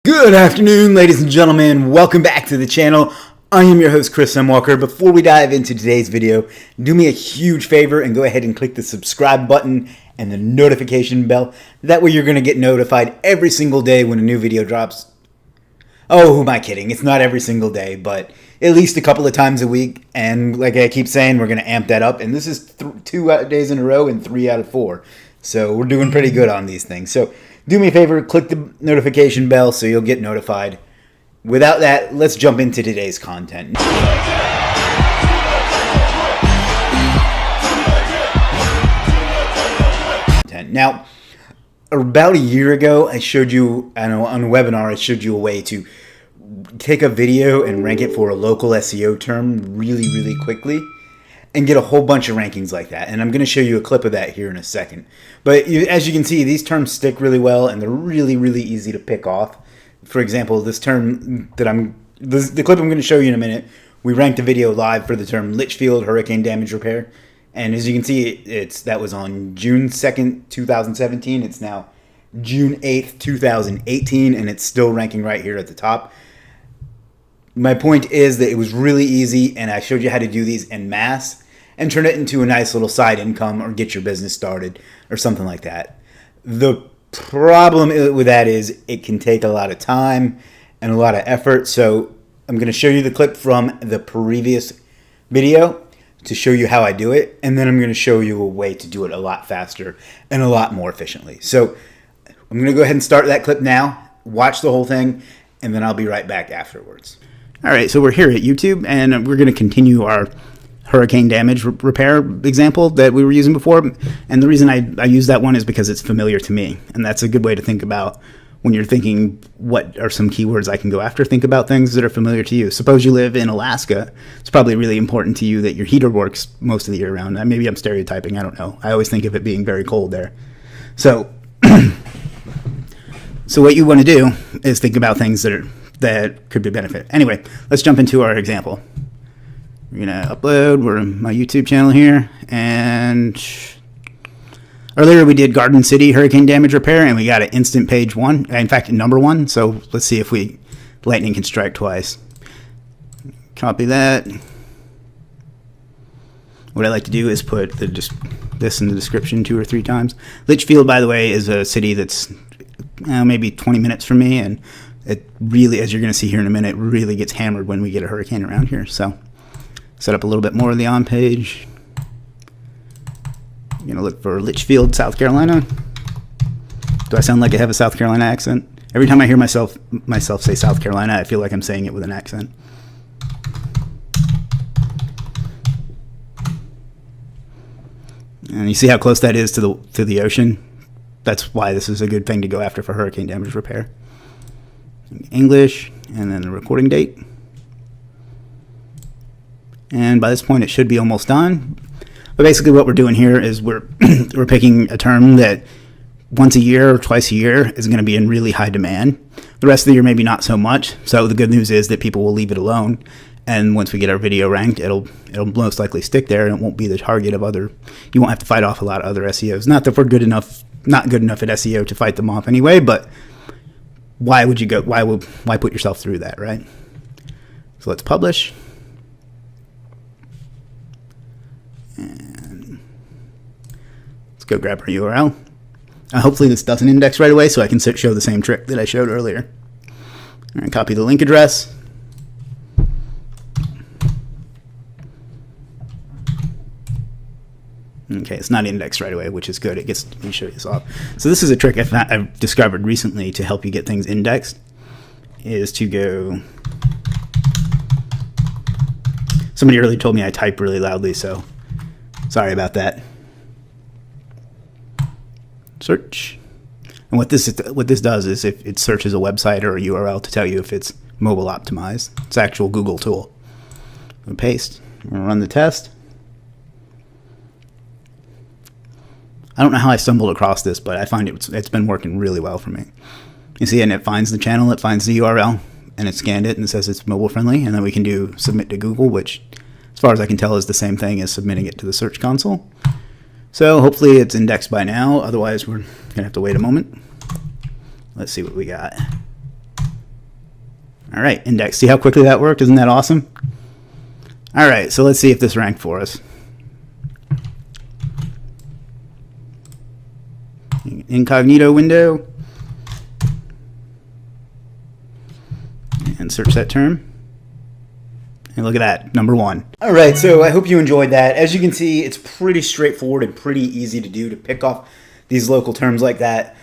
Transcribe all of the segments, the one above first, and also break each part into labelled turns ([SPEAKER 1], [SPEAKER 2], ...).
[SPEAKER 1] Good afternoon, ladies and gentlemen. Welcome back to the channel. I am your host, Chris M. Walker. Before we dive into today's video, do me a huge favor and go ahead and click the subscribe button and the notification bell. That way you're going to get notified every single day when a new video drops. Oh, who am I kidding? It's not every single day, but at least a couple of times a week. And like I keep saying, we're going to amp that up. And this is 2 days in a row and 3 out of 4. So we're doing pretty good on these things. So do me a favor, click the notification bell so you'll get notified. Without that, let's jump into today's content. Now, about a year ago, I showed you, on a webinar, I showed you a way to take a video and rank it for a local SEO term really quickly and get a whole bunch of rankings like that. And I'm going to show you a clip of that here in a second. But as you can see, these terms stick really well and they're really easy to pick off. For example, this term that the clip I'm going to show you in a minute, we ranked a video live for the term Litchfield hurricane damage repair. And as you can see, that was on June 2nd, 2017. It's now June 8th, 2018, and it's still ranking right here at the top. My point is that it was really easy, and I showed you how to do these en masse and turn it into a nice little side income or get your business started or something like that. The problem with that is it can take a lot of time and a lot of effort. So I'm going to show you the clip from the previous video to show you how I do it, and then I'm going to show you a way to do it a lot faster and a lot more efficiently. So I'm going to go ahead and start that clip now, watch the whole thing, and then I'll be right back afterwards. All right, so we're here at YouTube, and we're going to continue our hurricane damage repair example that we were using before. And the reason I use that one is because it's familiar to me, and that's a good way to think about when you're thinking what are some keywords I can go after. Think about things that are familiar to you. Suppose you live in Alaska. It's probably really important to you that your heater works most of the year round. Maybe I'm stereotyping, I don't know. I always think of it being very cold there. So what you want to do is think about things that could be a benefit. Anyway, let's jump into our example. We're going to upload. We're on my YouTube channel here. And earlier we did Garden City hurricane damage repair, and we got an instant page 1. In fact, number 1. So let's see if lightning can strike twice. Copy that. What I like to do is put this in the description 2 or 3 times. Litchfield, by the way, is a city that's maybe 20 minutes from me, and it really, as you're going to see here in a minute, really gets hammered when we get a hurricane around here. So set up a little bit more of the on page. I'm going to look for Litchfield, South Carolina. Do I sound like I have a South Carolina accent? Every time I hear myself say South Carolina, I feel like I'm saying it with an accent. And you see how close that is to the ocean? That's why this is a good thing to go after for hurricane damage repair. English, and then the recording date. And by this point, it should be almost done. But basically what we're doing here is we're picking a term that once a year or twice a year is going to be in really high demand. The rest of the year, maybe not so much. So the good news is that people will leave it alone. And once we get our video ranked, it'll most likely stick there, and it won't be the target of you won't have to fight off a lot of other SEOs. Not that we're not good enough at SEO to fight them off anyway, but why put yourself through that, right? So let's publish. And let's go grab our URL. Hopefully this doesn't index right away so I can show the same trick that I showed earlier. All right, copy the link address. Okay, it's not indexed right away, which is good. Let me show you this off. So this is a trick I've discovered recently to help you get things indexed, is to go... Somebody earlier told me I type really loudly, so sorry about that. Search. And what this does is if it searches a website or a URL to tell you if it's mobile optimized. It's an actual Google tool. I'm gonna paste. I'm going to run the test. I don't know how I stumbled across this, but I find it's been working really well for me. You see, and it finds the channel, it finds the URL, and it scanned it and it says it's mobile friendly, and then we can do submit to Google, which as far as I can tell is the same thing as submitting it to the Search Console. So hopefully it's indexed by now, otherwise we're going to have to wait a moment. Let's see what we got. All right, index. See how quickly that worked? Isn't that awesome? All right, so let's see if this ranked for us. Incognito window. And search that term. And look at that, number 1. All right, so I hope you enjoyed that. As you can see, it's pretty straightforward and pretty easy to do, to pick off these local terms like that.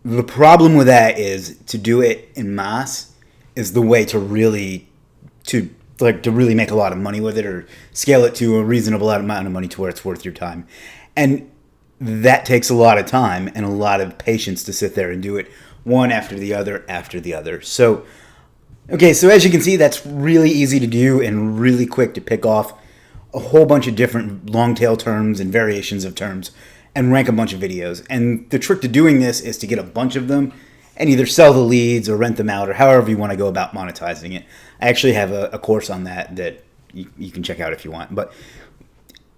[SPEAKER 1] The problem with that is to do it en masse is the way to really make a lot of money with it, or scale it to a reasonable amount of money to where it's worth your time. And that takes a lot of time and a lot of patience to sit there and do it one after the other after the other. So, okay, so as you can see, that's really easy to do and really quick to pick off a whole bunch of different long tail terms and variations of terms and rank a bunch of videos. And the trick to doing this is to get a bunch of them and either sell the leads or rent them out, or however you want to go about monetizing it. I actually have a course on that you can check out if you want. But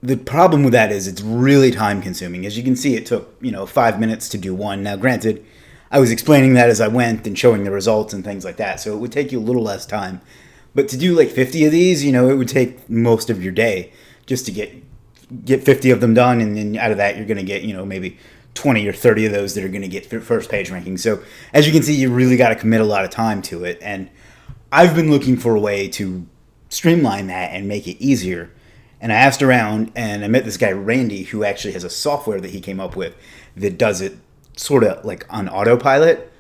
[SPEAKER 1] the problem with that is it's really time consuming. As you can see, it took 5 minutes to do one. Now granted, I was explaining that as I went and showing the results and things like that, so it would take you a little less time. But to do like 50 of these, it would take most of your day just to get 50 of them done, and then out of that you're going to get maybe 20 or 30 of those that are going to get first page rankings. So as you can see, you really got to commit a lot of time to it, and I've been looking for a way to streamline that and make it easier. And I asked around, and I met this guy Randy, who actually has a software that he came up with that does it sort of like on autopilot.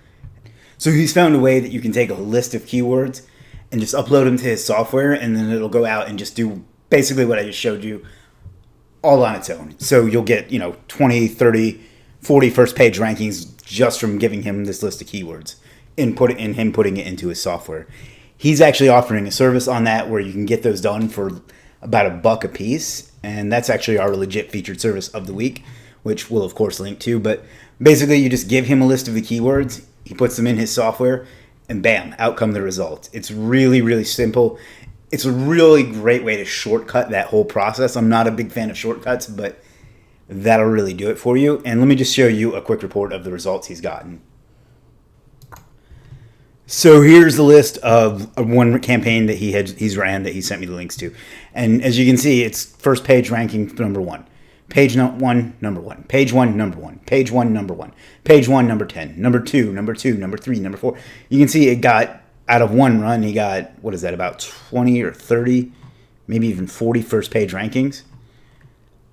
[SPEAKER 1] So he's found a way that you can take a list of keywords and just upload them to his software, and then it'll go out and just do basically what I just showed you all on its own. So you'll get 20, 30, 40 first page rankings just from giving him this list of keywords and him putting it into his software. He's actually offering a service on that where you can get those done for about $1 a piece, and that's actually our legit featured service of the week, which we'll of course link to. But basically, you just give him a list of the keywords, he puts them in his software, and bam, out come the results. It's really, really simple. It's a really great way to shortcut that whole process. I'm not a big fan of shortcuts, but that'll really do it for you. And let me just show you a quick report of the results he's gotten. So here's the list of one campaign that he's ran that he sent me the links to. And as you can see, it's first page ranking number 1. Page 1, number 1. Page 1, number 1. Page 1, number 1. Page 1, number 10. Number 2, number 2, number 3, number 4. You can see it got, out of one run, he got, what is that, about 20 or 30, maybe even 40 first page rankings.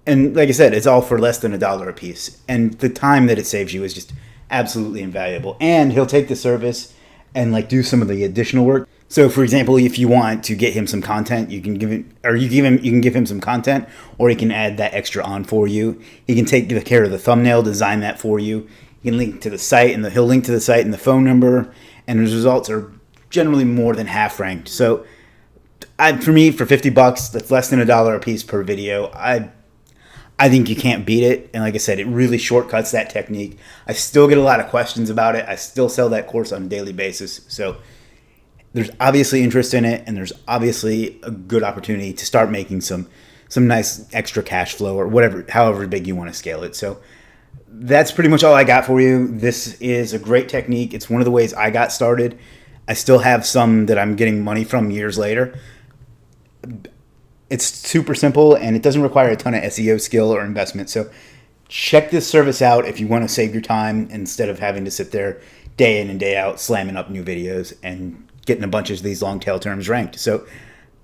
[SPEAKER 1] And like I said, it's all for less than $1 a piece. And the time that it saves you is just absolutely invaluable. And he'll take the service and do some of the additional work. So for example, if you want to get him some content, you can give him some content, or he can add that extra on for you. He can take care of the thumbnail, design that for you. He can link to the site, and he'll link to the site and the phone number, and his results are generally more than half ranked. So for me, for $50, that's less than $1 a piece per video. I think you can't beat it. And like I said, it really shortcuts that technique. I still get a lot of questions about it. I still sell that course on a daily basis. So there's obviously interest in it, and there's obviously a good opportunity to start making some nice extra cash flow, or whatever, however big you want to scale it. So that's pretty much all I got for you. This is a great technique. It's one of the ways I got started. I still have some that I'm getting money from years later. It's super simple, and it doesn't require a ton of SEO skill or investment. So check this service out if you want to save your time instead of having to sit there day in and day out slamming up new videos and getting a bunch of these long tail terms ranked. So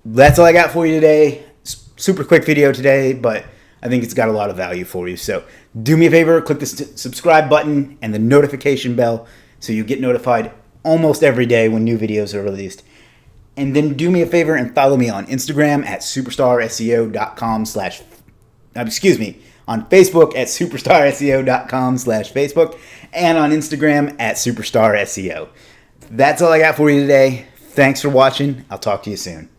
[SPEAKER 1] that's all I got for you today. Super quick video today, but I think it's got a lot of value for you. So do me a favor, click the subscribe button and the notification bell so you get notified almost every day when new videos are released. And then do me a favor and follow me on Instagram at superstarseo.com on Facebook at superstarseo.com/Facebook, and on Instagram at superstarseo. That's all I got for you today. Thanks for watching. I'll talk to you soon.